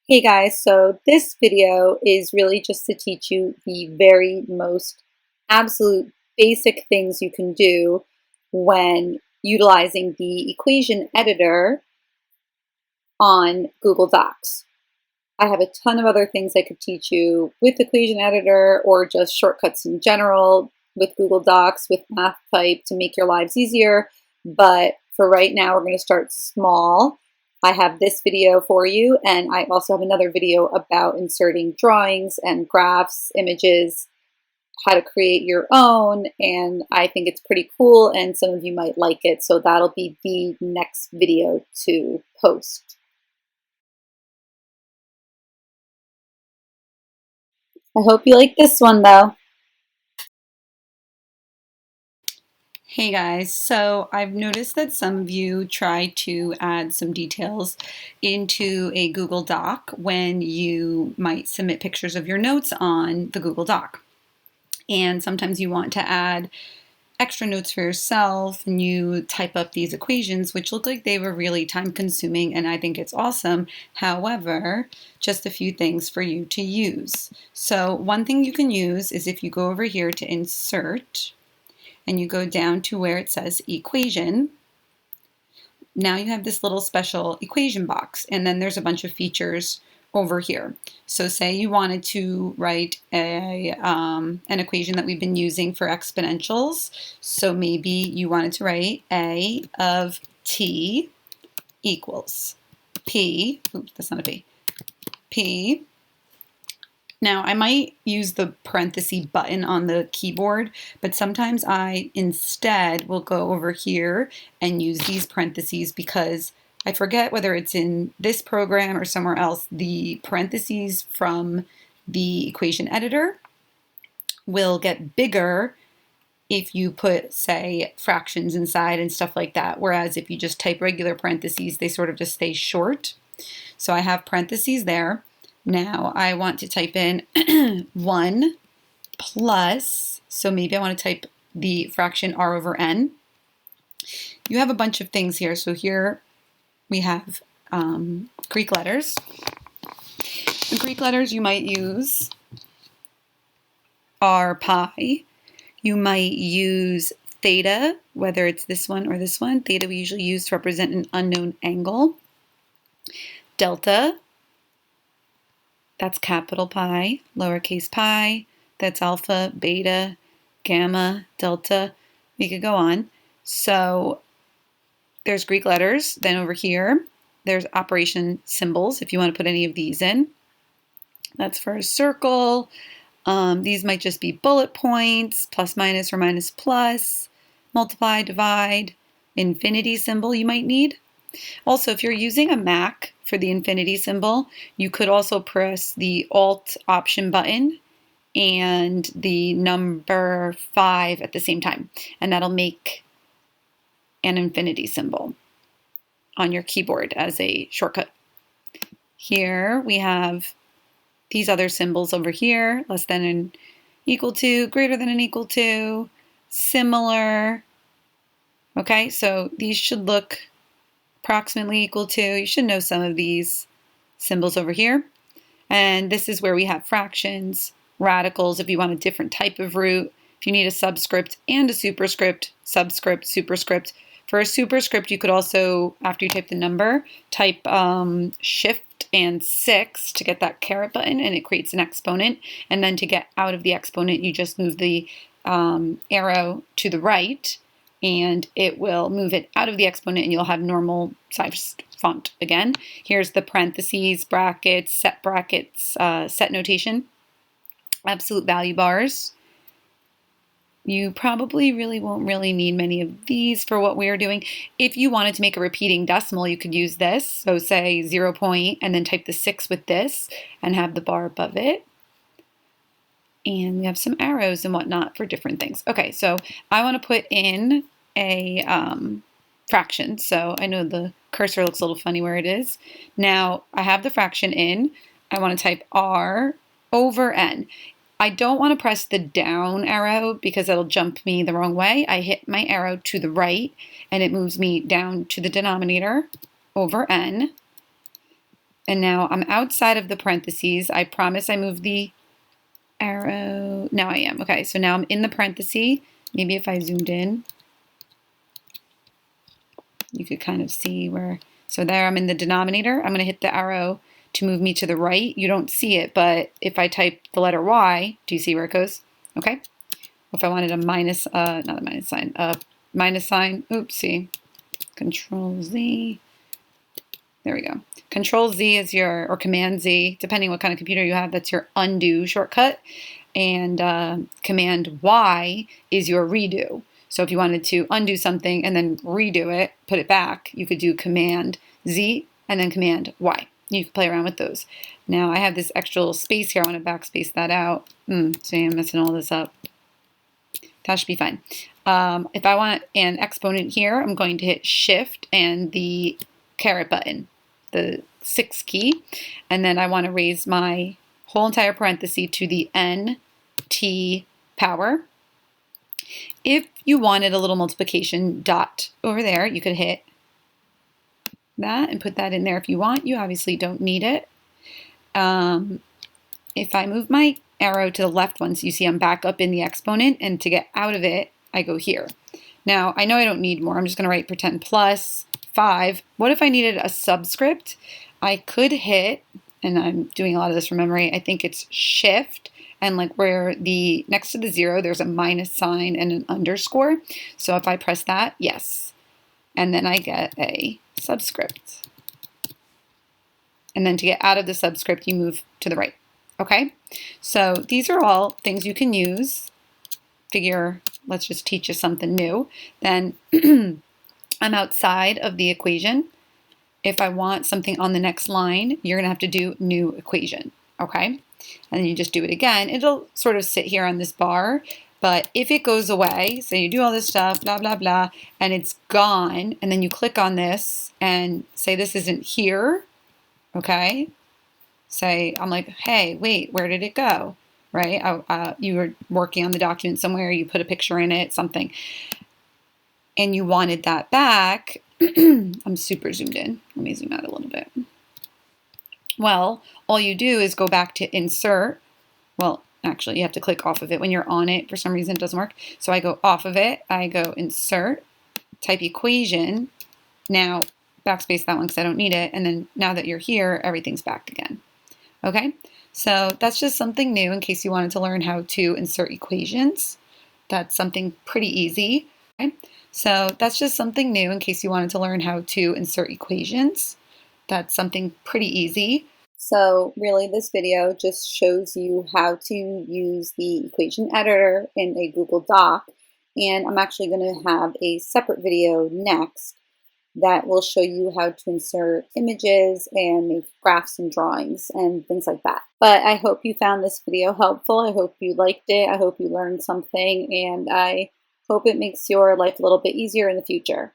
Hey guys, so this video is really just to teach you the very most absolute basic things you can do when utilizing the equation editor on Google Docs. I have a ton of other things I could teach you with equation editor or just shortcuts in general with Google Docs, with MathType to make your lives easier. But for right now, we're going to start small. I have this video for you, and I also have another video about inserting drawings and graphs, images, how to create your own, and I think it's pretty cool, and some of you might like it, so that'll be the next video to post. I hope you like this one though. Hey guys, so I've noticed that some of you try to add some details into a Google Doc when you might submit pictures of your notes on the Google Doc. And sometimes you want to add extra notes for yourself and you type up these equations, which look like they were really time consuming, and I think it's awesome. However, just a few things for you to use. So one thing you can use is if you go over here to insert, and you go down to where it says equation. Now you have this little special equation box, and then there's a bunch of features over here. So say you wanted to write an equation that we've been using for exponentials. So maybe you wanted to write a of t equals p, oops, that's not a p, p. Now, I might use the parenthesis button on the keyboard, but sometimes I instead will go over here and use these parentheses because I forget whether it's in this program or somewhere else. The parentheses from the equation editor will get bigger if you put, say, fractions inside and stuff like that, whereas if you just type regular parentheses, they sort of just stay short. So I have parentheses there. Now I want to type in 1 plus, so maybe I want to type the fraction r over n. You have a bunch of things here. So here we have Greek letters. The Greek letters you might use are pi. You might use theta, whether it's this one or this one. Theta we usually use to represent an unknown angle. Delta, that's capital pi. Lowercase pi, that's alpha, beta, gamma, delta. We could go on. So there's Greek letters. Then over here, there's operation symbols, if you want to put any of these in. That's for a circle. These might just be bullet points, plus minus or minus plus, multiply, divide, infinity symbol you might need. Also, if you're using a Mac for the infinity symbol, you could also press the Alt Option button and the number 5 at the same time, and that'll make an infinity symbol on your keyboard as a shortcut. Here we have these other symbols over here, less than and equal to, greater than and equal to, similar. Okay, so these should look approximately equal to. You should know some of these symbols over here. And this is where we have fractions, radicals, if you want a different type of root, if you need a subscript and a superscript, subscript, superscript. For a superscript, you could also, after you type the number, type Shift and 6 to get that caret button, and it creates an exponent. And then to get out of the exponent, you just move the arrow to the right, and it will move it out of the exponent, and you'll have normal size font again. Here's the parentheses, brackets, set notation, absolute value bars. You probably really won't really need many of these for what we are doing. If you wanted to make a repeating decimal, you could use this. So say 0 point and then type the 6 with this and have the bar above it. And we have some arrows and whatnot for different things. Okay, so I want to put in a fraction. So I know the cursor looks a little funny where it is. Now I have the fraction in. I want to type r over n. I don't want to press the down arrow because it'll jump me the wrong way. I hit my arrow to the right and it moves me down to the denominator over n. And now I'm outside of the parentheses. I promise I moved the arrow. Now I am. Okay, so now I'm in the parentheses. Maybe if I zoomed in, you could kind of see where. So there I'm in the denominator. I'm going to hit the arrow to move me to the right. You don't see it, but if I type the letter Y, do you see where it goes? Okay. If I wanted a minus, not a minus sign, minus sign, oopsie, Control Z. There we go. Control Z is your, or Command Z, depending what kind of computer you have, that's your undo shortcut. And Command Y is your redo. So if you wanted to undo something and then redo it, put it back, you could do Command Z and then Command Y. You can play around with those. Now I have this extra little space here. I want to backspace that out. See, I'm messing all this up. That should be fine. If I want an exponent here, I'm going to hit Shift and the caret button, the 6 key, and then I want to raise my whole entire parenthesis to the NT power. If you wanted a little multiplication dot over there, you could hit that and put that in there if you want. You obviously don't need it. If I move my arrow to the left one, so you see I'm back up in the exponent, and to get out of it, I go here. Now, I know I don't need more. I'm just going to write pretend plus 5. What if I needed a subscript? I could hit, and I'm doing a lot of this from memory, I think it's Shift, and like where the next to the 0, there's a minus sign and an underscore. So if I press that, yes. And then I get a subscript. And then to get out of the subscript, you move to the right. Okay, so these are all things you can use. Figure, let's just teach you something new. Then I'm outside of the equation. If I want something on the next line, you're gonna have to do new equation, okay? And then you just do it again. It'll sort of sit here on this bar, but if it goes away, so you do all this stuff, blah, blah, blah, and it's gone, and then you click on this and say this isn't here, okay? Say, I'm like, hey, wait, where did it go? Right? You were working on the document somewhere, you put a picture in it, something, and you wanted that back. I'm super zoomed in. Let me zoom out a little bit. Well, all you do is go back to insert. Well, actually, you have to click off of it when you're on it. For some reason, it doesn't work. So I go off of it. I go insert, type equation. Now, backspace that one because I don't need it. And then now that you're here, everything's back again. Okay, so that's just something new in case you wanted to learn how to insert equations. That's something pretty easy. Okay? So that's just something new in case you wanted to learn how to insert equations. That's something pretty easy. So really this video just shows you how to use the equation editor in a Google Doc. And I'm actually going to have a separate video next that will show you how to insert images and make graphs and drawings and things like that. But I hope you found this video helpful. I hope you liked it. I hope you learned something, and I hope it makes your life a little bit easier in the future.